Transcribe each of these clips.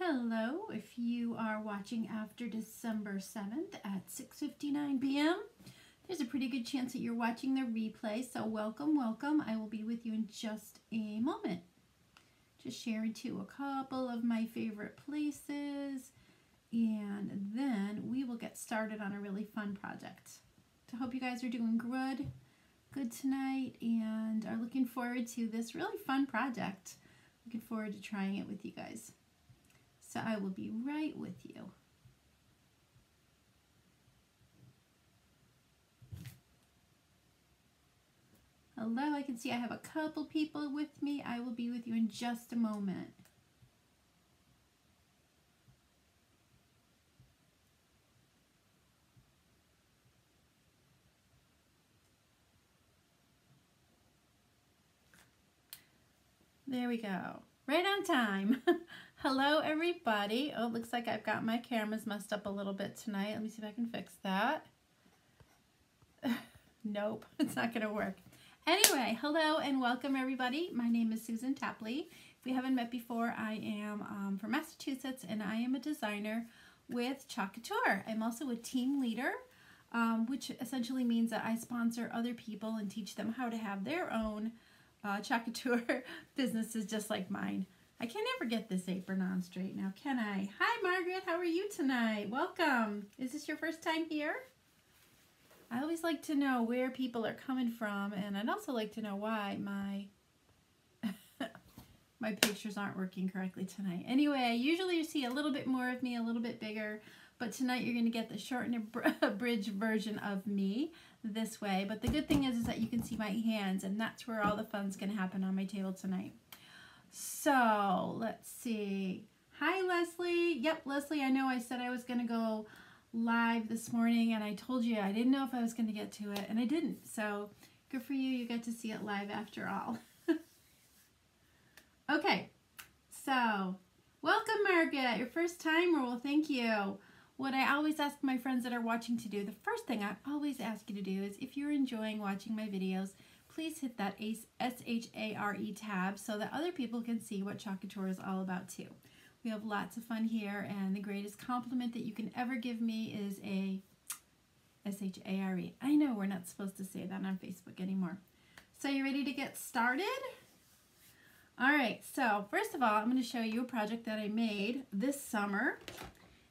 Hello, if you are watching after December 7th at 6:59 p.m., there's a pretty good chance that you're watching the replay, so welcome, welcome. I will be with you in just a moment. Just sharing too a couple of my favorite places, and then we will get started on a really fun project. So I hope you guys are doing good tonight and are looking forward to this really fun project. Looking forward to trying it with you guys. So I will be right with you. Hello, I can see I have a couple people with me. I will be with you in just a moment. There we go. Right on time. Hello, everybody. Oh, it looks like I've got my cameras messed up a little bit tonight. Let me see if I can fix that. Nope, it's not going to work. Anyway, hello and welcome, everybody. My name is Susan Tapley. If we haven't met before, I am from Massachusetts, and I am a designer with Chalkboard. I'm also a team leader, which essentially means that I sponsor other people and teach them how to have their own Chalkboard businesses just like mine. I can never get this apron on straight now, can I? Hi, Margaret. How are you tonight? Welcome. Is this your first time here? I always like to know where people are coming from, and I'd also like to know why my my pictures aren't working correctly tonight. Anyway, usually you see a little bit more of me, a little bit bigger, but tonight you're going to get the short and abridged version of me this way. But the good thing is that you can see my hands, and that's where all the fun's going to happen on my table tonight. So let's see. Hi, Leslie. Yep, Leslie, I know I said I was going to go live this morning, and I told you I didn't know if I was going to get to it, and I didn't. So good for you. You get to see it live after all. Okay, so welcome, Margaret. Your first timer. Well, thank you. What I always ask my friends that are watching to do, the first thing I always ask you to do is, if you're enjoying watching my videos, please hit that S-H-A-R-E tab so that other people can see what Chalkboard is all about too. We have lots of fun here, and the greatest compliment that you can ever give me is a S-H-A-R-E. I know we're not supposed to say that on Facebook anymore. So you ready to get started? All right, so first of all, I'm going to show you a project that I made this summer,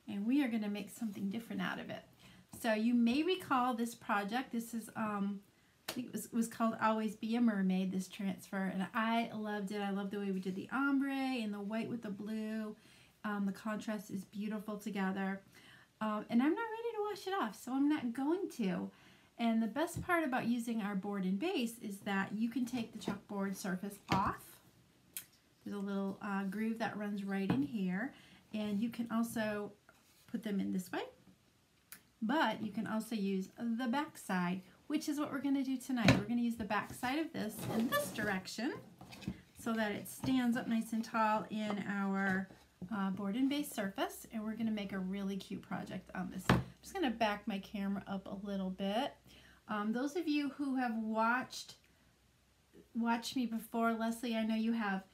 and we are going to make something different out of it. So you may recall this project. This is I think it was called Always Be a Mermaid, this transfer, and I loved it. I love the way we did the ombre and the white with the blue. The contrast is beautiful together. And I'm not ready to wash it off, so I'm not going to. And the best part about using our board and base is that you can take the chalkboard surface off. There's a little groove that runs right in here, and you can also put them in this way. But you can also use the back side, which is what we're going to do tonight. We're going to use the back side of this in this direction so that it stands up nice and tall in our board and base surface, and we're going to make a really cute project on this. I'm just going to back my camera up a little bit. Those of you who have watched me before, Leslie, I know you have.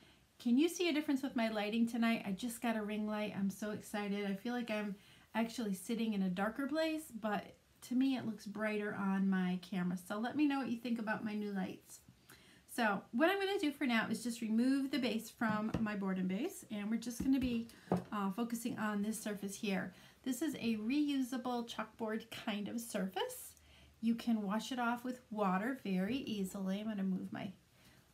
Can you see a difference with my lighting tonight? I just got a ring light. I'm so excited. I feel like I'm actually sitting in a darker place, but to me it looks brighter on my camera. So let me know what you think about my new lights. So what I'm going to do for now is just remove the base from my board and base, and we're just going to be focusing on this surface here. This is a reusable chalkboard kind of surface. You can wash it off with water very easily. I'm going to move my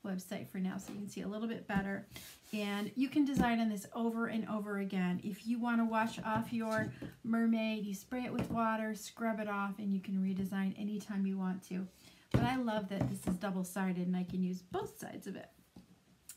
website for now so you can see a little bit better, and you can design on this over and over again. If you want to wash off your mermaid, you spray it with water, scrub it off, and you can redesign anytime you want to. But I love that this is double-sided and I can use both sides of it.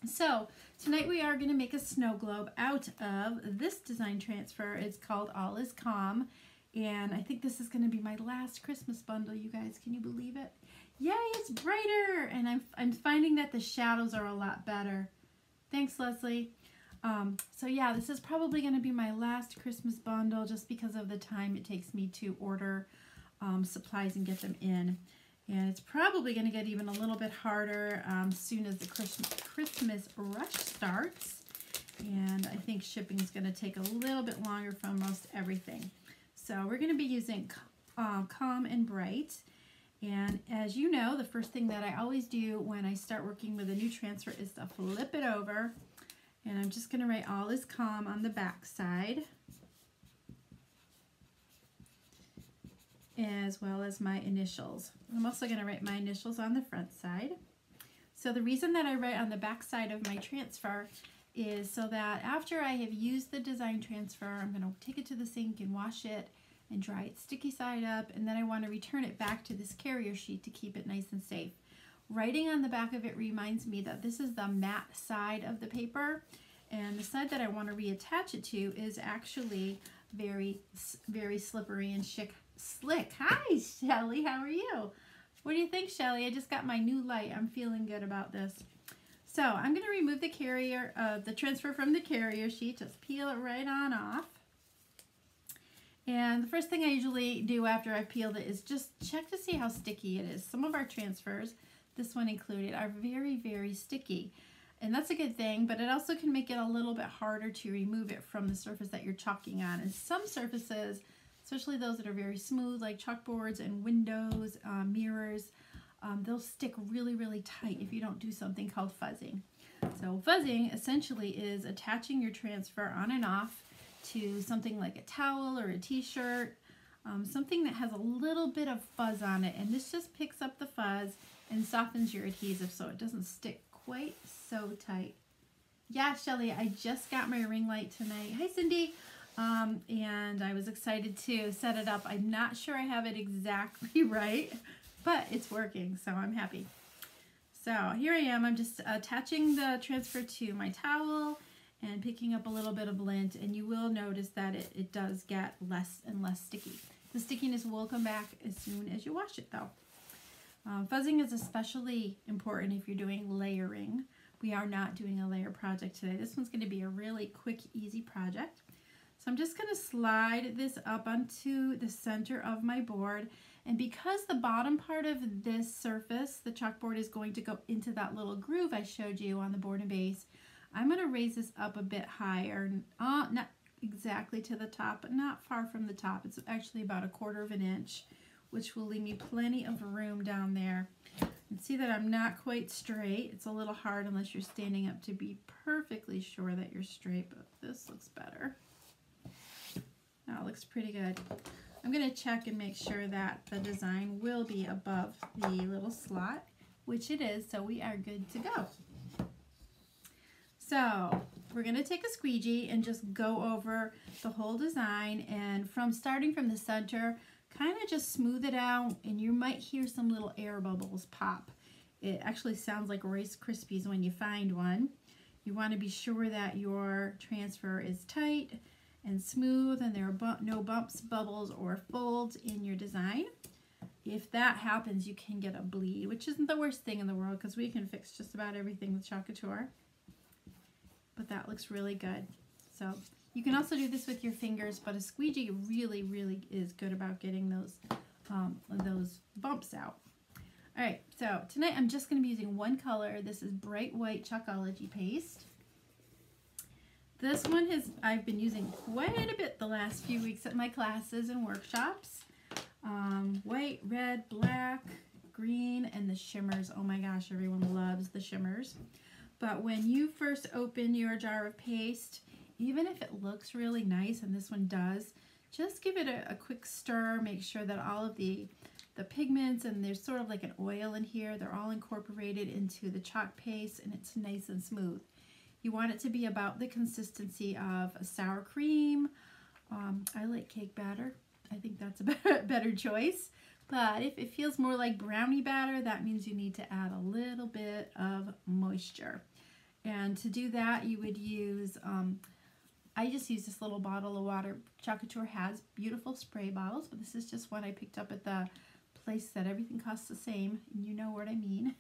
So tonight we are going to make a snow globe out of this design transfer. It's called All Is Calm, and I think this is going to be my last Christmas bundle, you guys. Can you believe it? Yay, it's brighter, and I'm finding that the shadows are a lot better. Thanks, Leslie. So yeah, this is probably going to be my last Christmas bundle just because of the time it takes me to order supplies and get them in. And it's probably going to get even a little bit harder as soon as the Christmas rush starts. And I think shipping is going to take a little bit longer from most everything. So we're going to be using Calm and Bright. And as you know, the first thing that I always do when I start working with a new transfer is to flip it over. And I'm just going to write All is Calm on the back side, as well as my initials. I'm also going to write my initials on the front side. So the reason that I write on the back side of my transfer is so that after I have used the design transfer, I'm going to take it to the sink and wash it and dry it sticky side up, and then I want to return it back to this carrier sheet to keep it nice and safe. Writing on the back of it reminds me that this is the matte side of the paper, and the side that I want to reattach it to is actually very, very slippery and slick. Hi, Shelly. How are you? What do you think, Shelly? I just got my new light. I'm feeling good about this. So I'm going to remove the transfer from the carrier sheet. Just peel it right on off. And the first thing I usually do after I've peeled it is just check to see how sticky it is. Some of our transfers, this one included, are very, very sticky. And that's a good thing, but it also can make it a little bit harder to remove it from the surface that you're chalking on. And some surfaces, especially those that are very smooth, like chalkboards and windows, mirrors, they'll stick really, really tight if you don't do something called fuzzing. So fuzzing essentially is attaching your transfer on and off to something like a towel or a t-shirt, something that has a little bit of fuzz on it, and this just picks up the fuzz and softens your adhesive so it doesn't stick quite so tight. Yeah, Shelly, I just got my ring light tonight. Hi, Cindy. And I was excited to set it up. I'm not sure I have it exactly right, but it's working, so I'm happy. So here I am. I'm just attaching the transfer to my towel and picking up a little bit of lint, and you will notice that it does get less and less sticky. The stickiness will come back as soon as you wash it though. Fuzzing is especially important if you're doing layering. We are not doing a layer project today. This one's going to be a really quick, easy project. So I'm just going to slide this up onto the center of my board, and because the bottom part of this surface, the chalkboard, is going to go into that little groove I showed you on the board and base, I'm going to raise this up a bit higher, not exactly to the top, but not far from the top. It's actually about 1/4 of an inch, which will leave me plenty of room down there. And see that I'm not quite straight. It's a little hard unless you're standing up to be perfectly sure that you're straight, but this looks better. Now it looks pretty good. I'm going to check and make sure that the design will be above the little slot, which it is, so we are good to go. So we're going to take a squeegee and just go over the whole design, and starting from the center, kind of just smooth it out, and you might hear some little air bubbles pop. It actually sounds like Rice Krispies when you find one. You want to be sure that your transfer is tight and smooth and there are no bumps, bubbles, or folds in your design. If that happens, you can get a bleed, which isn't the worst thing in the world because we can fix just about everything with Chalk Couture. But that looks really good. So you can also do this with your fingers, but a squeegee really, really is good about getting those bumps out. All right, so tonight I'm just going to be using one color. This is Bright White Chalkology Paste. This one I've been using quite a bit the last few weeks at my classes and workshops. White, red, black, green, and the shimmers. Oh my gosh, everyone loves the shimmers. But when you first open your jar of paste, even if it looks really nice, and this one does, just give it a quick stir. Make sure that all of the pigments, and there's sort of like an oil in here, they're all incorporated into the chalk paste, and it's nice and smooth. You want it to be about the consistency of a sour cream. I like cake batter. I think that's a better choice. But if it feels more like brownie batter, that means you need to add a little bit of moisture. And to do that, you would use, I just use this little bottle of water. Chalk Couture has beautiful spray bottles, but this is just one I picked up at the place that everything costs the same, and you know what I mean.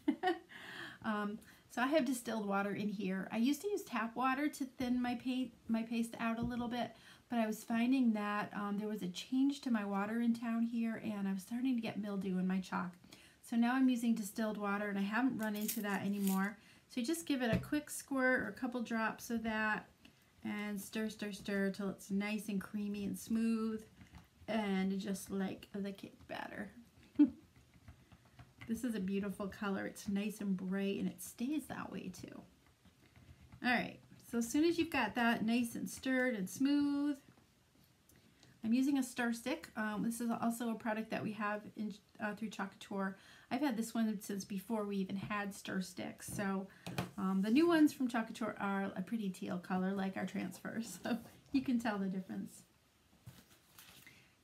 So I have distilled water in here. I used to use tap water to thin my paste out a little bit, but I was finding that there was a change to my water in town here, and I was starting to get mildew in my chalk. So now I'm using distilled water, and I haven't run into that anymore. So you just give it a quick squirt or a couple drops of that and stir, stir, stir till it's nice and creamy and smooth and just like the cake batter. This is a beautiful color. It's nice and bright and it stays that way too. All right, so as soon as you've got that nice and stirred and smooth, I'm using a stir stick. This is also a product that we have in, through Chalkboard. I've had this one since before we even had stir sticks. So the new ones from Chalkboard are a pretty teal color like our transfers. So you can tell the difference.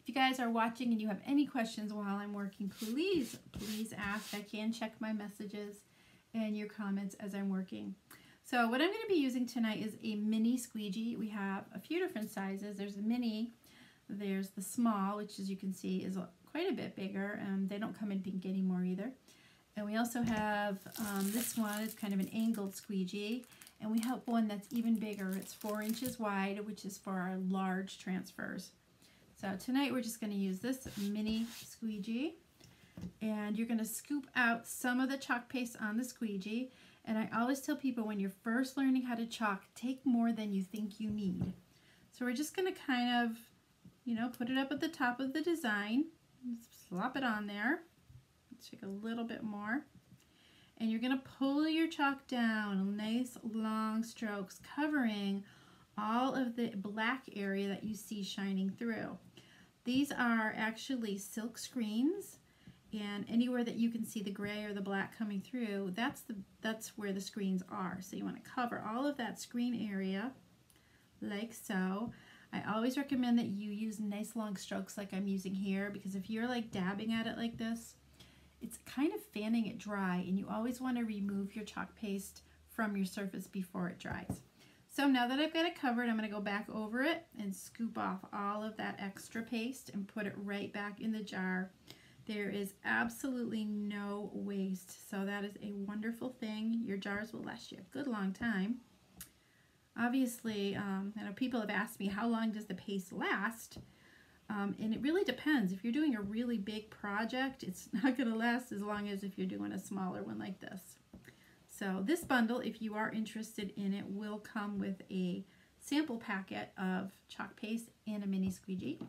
If you guys are watching and you have any questions while I'm working, please ask. I can check my messages and your comments as I'm working. So what I'm going to be using tonight is a mini squeegee. We have a few different sizes. There's a mini. There's the small, which as you can see is quite a bit bigger, and they don't come in pink anymore either. And we also have this one. It's kind of an angled squeegee, and we have one that's even bigger. It's 4 inches wide, which is for our large transfers. So tonight we're just going to use this mini squeegee, and you're going to scoop out some of the chalk paste on the squeegee. And I always tell people when you're first learning how to chalk, take more than you think you need. So we're just going to kind of, you know, put it up at the top of the design, slop it on there. Let's take a little bit more. And you're going to pull your chalk down, nice long strokes, covering all of the black area that you see shining through. These are actually silk screens, and anywhere that you can see the gray or the black coming through, that's where the screens are. So you want to cover all of that screen area like so. I always recommend that you use nice long strokes like I'm using here, because if you're like dabbing at it like this, it's kind of fanning it dry, and you always want to remove your chalk paste from your surface before it dries. So now that I've got it covered, I'm going to go back over it and scoop off all of that extra paste and put it right back in the jar. There is absolutely no waste, so that is a wonderful thing. Your jars will last you a good long time. Obviously, I know people have asked me how long does the paste last, and it really depends. If you're doing a really big project, it's not going to last as long as if you're doing a smaller one like this. So this bundle, if you are interested in it, will come with a sample packet of chalk paste and a mini squeegee.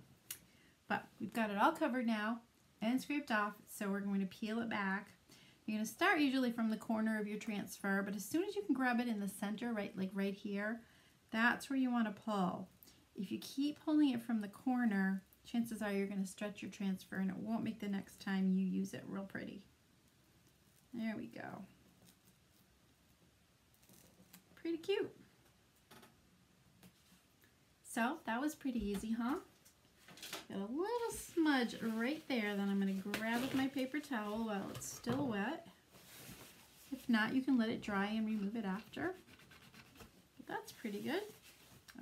But we've got it all covered now and scraped off, so we're going to peel it back. You're going to start usually from the corner of your transfer, but as soon as you can grab it in the center, right here, that's where you want to pull. If you keep pulling it from the corner, chances are you're going to stretch your transfer and it won't make the next time you use it real pretty. There we go. Pretty cute. So that was pretty easy, huh? Got a little smudge right there that I'm going to grab with my paper towel while it's still wet. If not, you can let it dry and remove it after. But that's pretty good.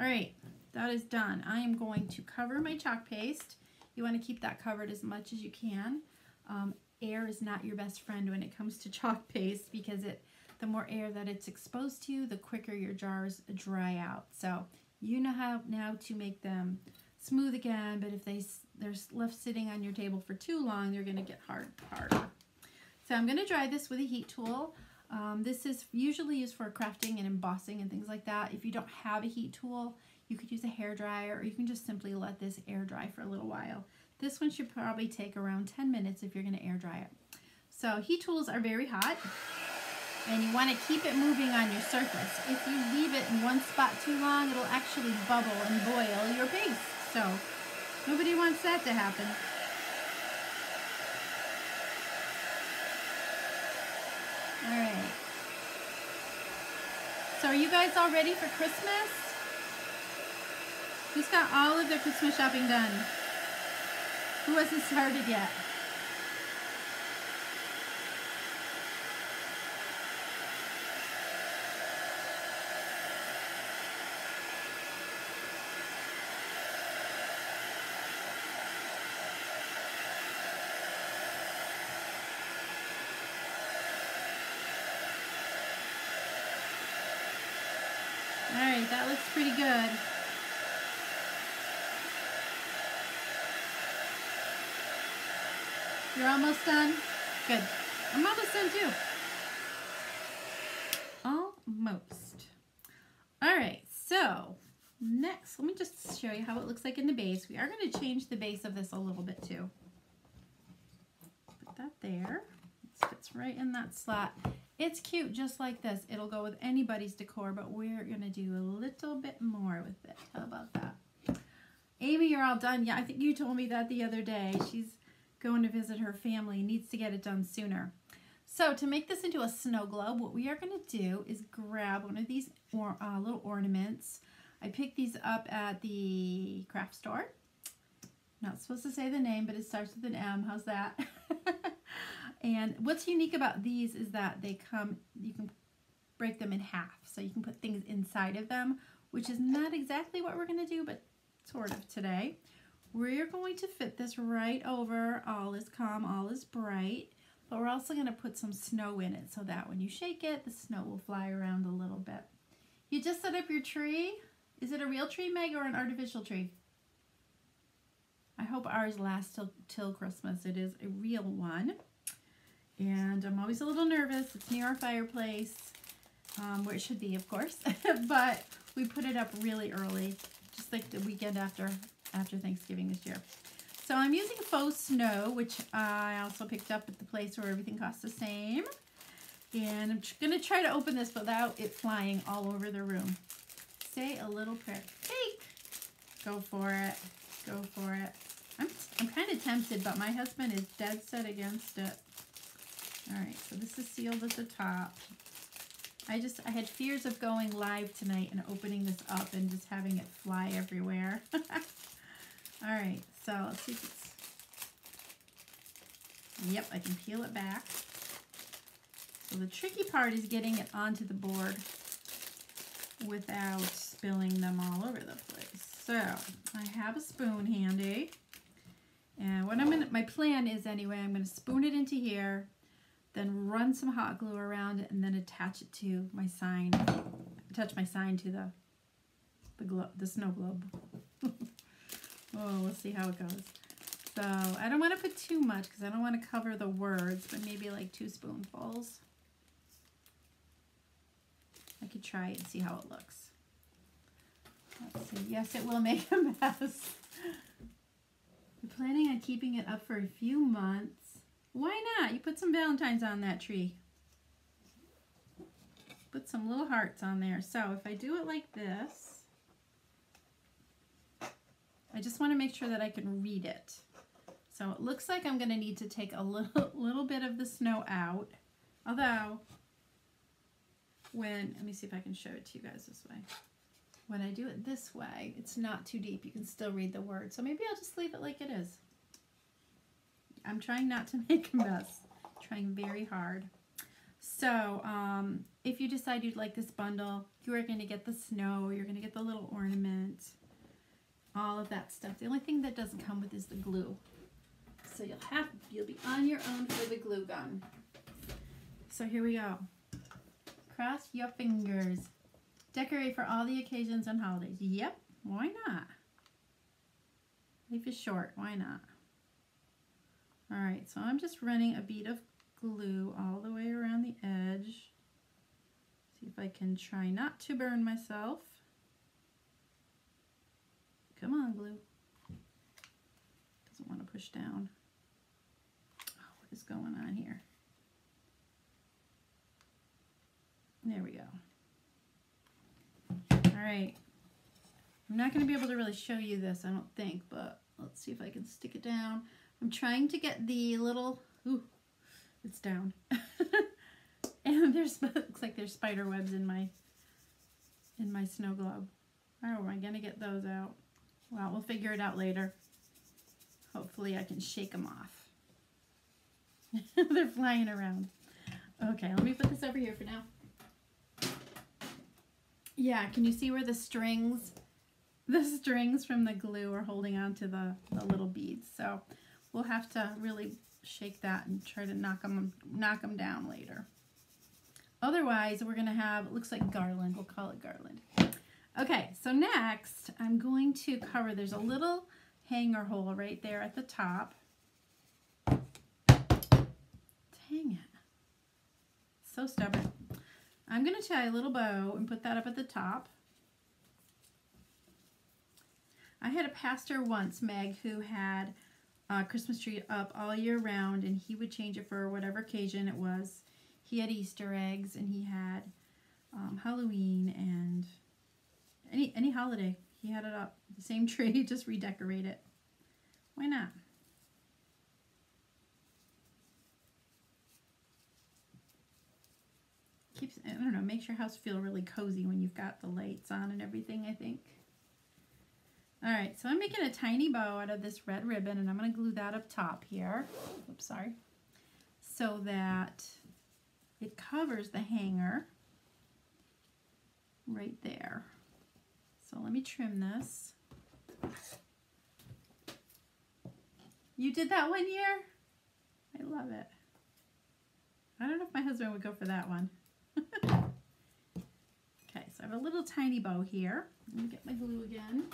All right, that is done. I am going to cover my chalk paste. You want to keep that covered as much as you can. Air is not your best friend when it comes to chalk paste, because the more air that it's exposed to, the quicker your jars dry out. So you know how now to make them smooth again, but if they're left sitting on your table for too long, they're going to get harder. So I'm going to dry this with a heat tool. This is usually used for crafting and embossing and things like that. If you don't have a heat tool, you could use a hair dryer, or you can just simply let this air dry for a little while. This one should probably take around 10 minutes if you're going to air dry it. So heat tools are very hot, and you want to keep it moving on your surface. If you leave it in one spot too long, it'll actually bubble and boil your paste. So nobody wants that to happen. All right. So are you guys all ready for Christmas? Who's got all of their Christmas shopping done? Who hasn't started yet? All right, that looks pretty good. You're almost done? Good. I'm almost done too. Almost. All right, so next, let me just show you how it looks like in the base. We are going to change the base of this a little bit too. Put that there. It fits right in that slot. It's cute just like this. It'll go with anybody's decor, but we're going to do a little bit more with it. How about that? Amy, you're all done. Yeah, I think you told me that the other day. She's going to visit her family, needs to get it done sooner. So to make this into a snow globe, what we are going to do is grab one of these little ornaments. I picked these up at the craft store. Not supposed to say the name, but it starts with an M. How's that? And what's unique about these is that they come, you can break them in half. So you can put things inside of them, which is not exactly what we're going to do, but sort of today. We're going to fit this right over All Is Calm, All Is Bright, but we're also going to put some snow in it so that when you shake it, the snow will fly around a little bit. You just set up your tree. Is it a real tree, Meg, or an artificial tree? I hope ours lasts till Christmas. It is a real one. And I'm always a little nervous. It's near our fireplace, where it should be, of course. But we put it up really early, just like the weekend after Thanksgiving this year. So I'm using faux snow, which I also picked up at the place where everything costs the same. And I'm going to try to open this without it flying all over the room. Say a little prayer. Take! Go for it. Go for it. I'm kind of tempted, but my husband is dead set against it. All right, so this is sealed at the top. I had fears of going live tonight and opening this up and just having it fly everywhere. All right, so let's see if it's... Yep, I can peel it back. So the tricky part is getting it onto the board without spilling them all over the place. So I have a spoon handy. And what my plan is anyway, I'm going to spoon it into here, then run some hot glue around it, and then attach it to my sign. Attach my sign to the snow globe. Oh, we'll see how it goes. So I don't want to put too much because I don't want to cover the words, but maybe like 2 spoonfuls. I could try it and see how it looks. Let's see. Yes, it will make a mess. I'm planning on keeping it up for a few months. Why not? You put some Valentines on that tree. Put some little hearts on there. So if I do it like this, I just want to make sure that I can read it. So it looks like I'm going to need to take a little bit of the snow out. Although, let me see if I can show it to you guys this way. When I do it this way, it's not too deep. You can still read the word. So maybe I'll just leave it like it is. I'm trying not to make a mess. Trying very hard. So if you decide you'd like this bundle, you are going to get the snow. You're going to get the little ornament. All of that stuff. The only thing that doesn't come with is the glue. So you'll be on your own for the glue gun. So here we go. Cross your fingers. Decorate for all the occasions and holidays. Yep, why not? Life is short, why not? All right, so I'm just running a bead of glue all the way around the edge. See if I can try not to burn myself. Come on, glue. Doesn't want to push down. Oh, what is going on here? There we go. All right. I'm not going to be able to really show you this, I don't think, but let's see if I can stick it down. I'm trying to get the little, ooh, it's down. And looks like there's spider webs in my snow globe. How am I going to get those out? Well, we'll figure it out later. Hopefully I can shake them off. They're flying around. Okay, let me put this over here for now. Yeah, can you see where the strings from the glue are holding on to the little beads? So we'll have to really shake that and try to knock them down later. Otherwise, we're going to have, it looks like garland. We'll call it garland. Okay, so next I'm going to cover, there's a little hanger hole right there at the top. Dang it. So stubborn. I'm going to tie a little bow and put that up at the top. I had a pastor once, Meg, who had a Christmas tree up all year round, and he would change it for whatever occasion it was. He had Easter eggs, and he had Halloween, and any holiday. He had it up. The same tree, just redecorate it. Why not? Keeps, I don't know, makes your house feel really cozy when you've got the lights on and everything, I think. Alright, so I'm making a tiny bow out of this red ribbon, and I'm going to glue that up top here. Oops, sorry. So that it covers the hanger right there. So let me trim this. You did that one year? I love it. I don't know if my husband would go for that one. Okay, so I have a little tiny bow here. Let me get my glue again.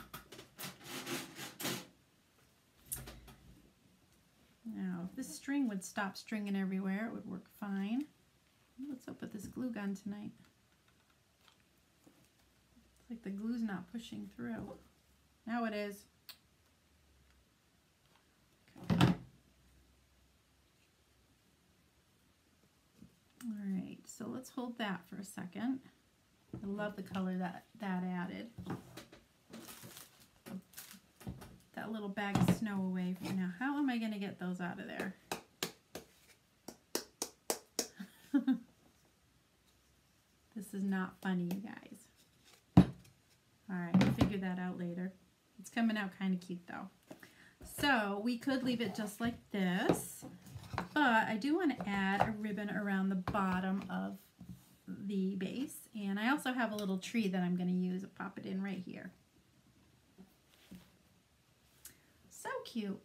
Now, if this string would stop stringing everywhere, it would work fine. What's up with this glue gun tonight? It's like the glue's not pushing through. Now it is. Okay. Alright, so let's hold that for a second. I love the color that added. That little bag of snow away for now. How am I going to get those out of there? This is not funny, you guys. Alright, I'll figure that out later. It's coming out kind of cute though. So we could leave it just like this, but I do want to add a ribbon around the bottom of the base, and I also have a little tree that I'm going to use. I'll pop it in right here. So cute.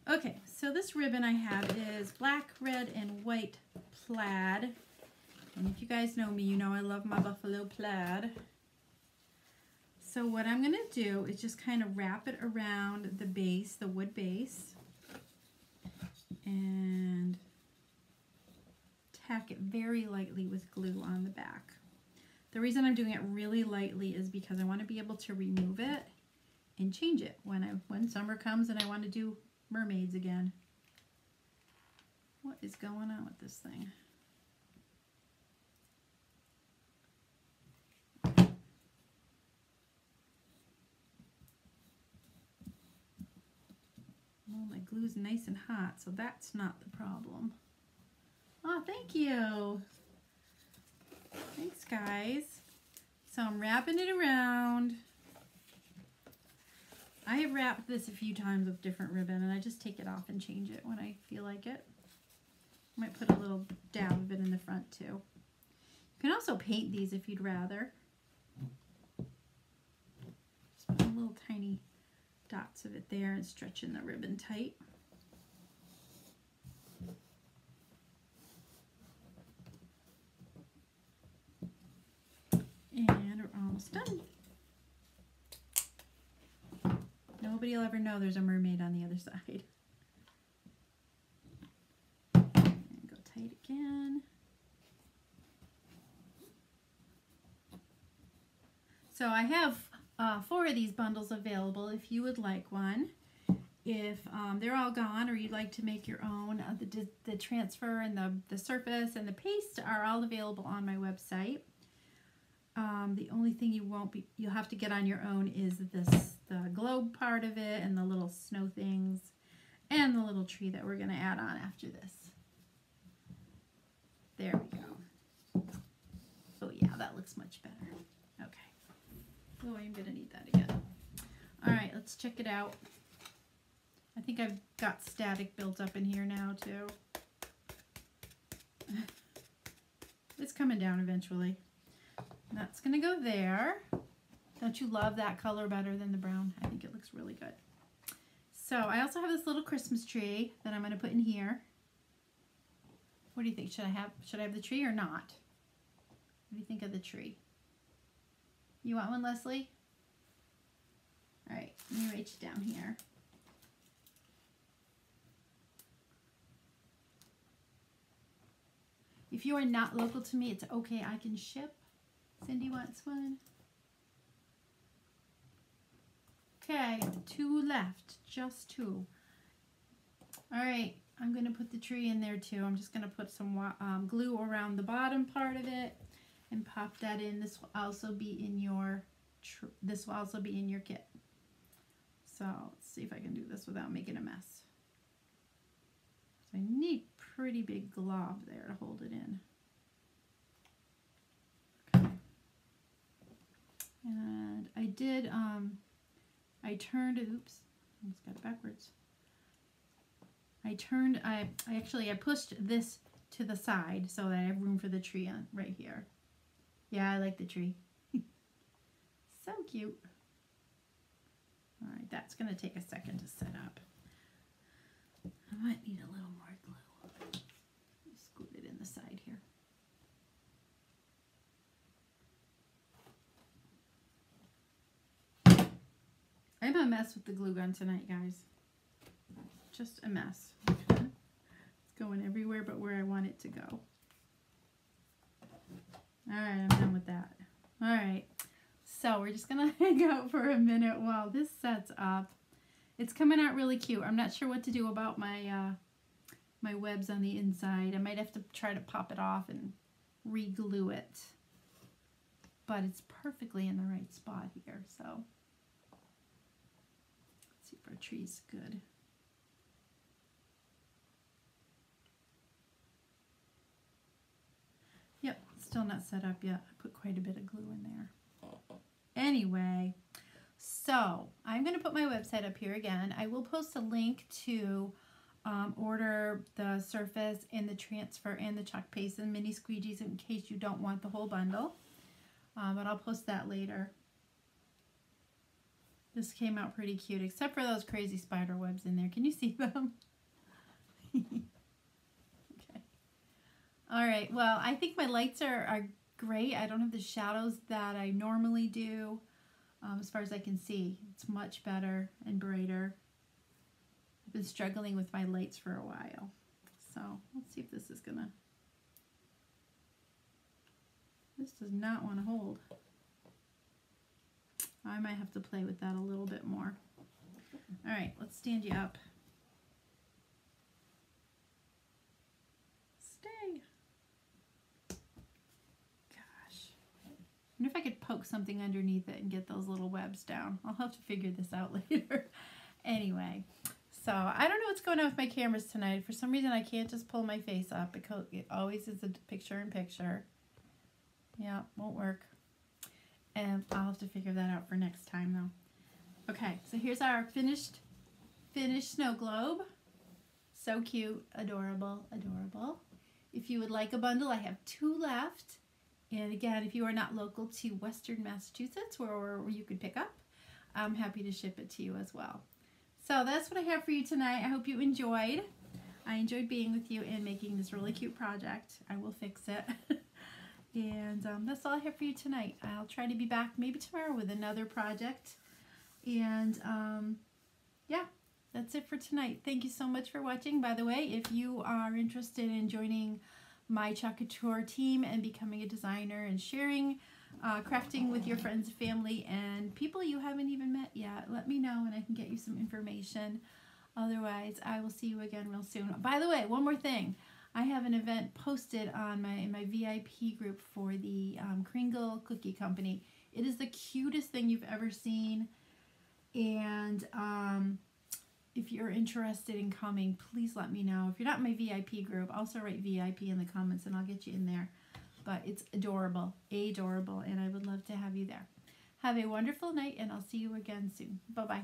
Okay, so this ribbon I have is black, red, and white plaid. And if you guys know me, you know I love my buffalo plaid. So what I'm going to do is just kind of wrap it around the base, the wood base, and tack it very lightly with glue on the back. The reason I'm doing it really lightly is because I want to be able to remove it and change it when summer comes and I want to do mermaids again. What is going on with this thing? Well, my glue's nice and hot, so that's not the problem. Oh, thank you. Thanks, guys. So I'm wrapping it around. I have wrapped this a few times with different ribbon, and I just take it off and change it when I feel like it. Might put a little dab of it in the front too. You can also paint these if you'd rather. Just put little tiny dots of it there and stretching the ribbon tight. And we're almost done. Nobody will ever know there's a mermaid on the other side. And go tight again. So I have 4 of these bundles available if you would like one. If they're all gone or you'd like to make your own, the transfer and the surface and the paste are all available on my website. The only thing you'll have to get on your own is the globe part of it and the little snow things and the little tree that we're going to add on after this. There we go. Oh yeah, that looks much better. Okay. Oh, I'm going to need that again. All right, let's check it out. I think I've got static built up in here now too. It's coming down eventually. That's going to go there. Don't you love that color better than the brown? I think it looks really good. So I also have this little Christmas tree that I'm going to put in here. What do you think? Should I have the tree or not? What do you think of the tree? You want one, Leslie? All right, let me reach down here. If you are not local to me, it's okay. I can ship. Cindy wants one. Okay, 2 left, just 2. All right, I'm going to put the tree in there too. I'm just going to put some glue around the bottom part of it and pop that in. This will also be in your kit. So let's see if I can do this without making a mess. So I need pretty big glob there to hold it in. Okay. And I did, I turned, oops, almost got it backwards. I pushed this to the side so that I have room for the tree on right here. Yeah, I like the tree. So cute. All right, that's going to take a second to set up. I might need a little more glue. Scoot it in the side here. I'm a mess with the glue gun tonight, guys. Just a mess. It's going everywhere but where I want it to go. All right, I'm done with that. All right, so we're just gonna hang out for a minute while this sets up. It's coming out really cute. I'm not sure what to do about my my webs on the inside. I might have to try to pop it off and re-glue it, but it's perfectly in the right spot here. So let's see if our tree's good. Yep, still not set up yet. I put quite a bit of glue in there. Anyway, so I'm going to put my website up here again. I will post a link to order the surface and the transfer and the chalk paste and mini squeegees in case you don't want the whole bundle. But I'll post that later. This came out pretty cute, except for those crazy spider webs in there. Can you see them? Okay. All right, well, I think my lights are great. I don't have the shadows that I normally do. As far as I can see, it's much better and brighter. I've been struggling with my lights for a while. So let's see if this is gonna, this does not want to hold. I might have to play with that a little bit more. All right, let's stand you up. Stay. Gosh. I wonder if I could poke something underneath it and get those little webs down. I'll have to figure this out later. Anyway, so I don't know what's going on with my cameras tonight. For some reason, I can't just pull my face up because it always is a picture-in-picture. Yeah, won't work. And I'll have to figure that out for next time, though. Okay, so here's our finished snow globe. So cute, adorable, adorable. If you would like a bundle, I have 2 left. And again, if you are not local to Western Massachusetts, where you could pick up, I'm happy to ship it to you as well. So that's what I have for you tonight. I hope you enjoyed. I enjoyed being with you and making this really cute project. I will fix it. And that's all I have for you tonight. I'll try to be back maybe tomorrow with another project. And yeah, that's it for tonight. Thank you so much for watching. By the way, if you are interested in joining my Chalk Couture team and becoming a designer and sharing crafting with your friends, family, and people you haven't even met yet, let me know and I can get you some information. Otherwise, I will see you again real soon. By the way, one more thing. I have an event posted on my VIP group for the Kringle Cookie Company. It is the cutest thing you've ever seen. And if you're interested in coming, please let me know. If you're not in my VIP group, also write VIP in the comments and I'll get you in there. But it's adorable, and I would love to have you there. Have a wonderful night, and I'll see you again soon. Bye-bye.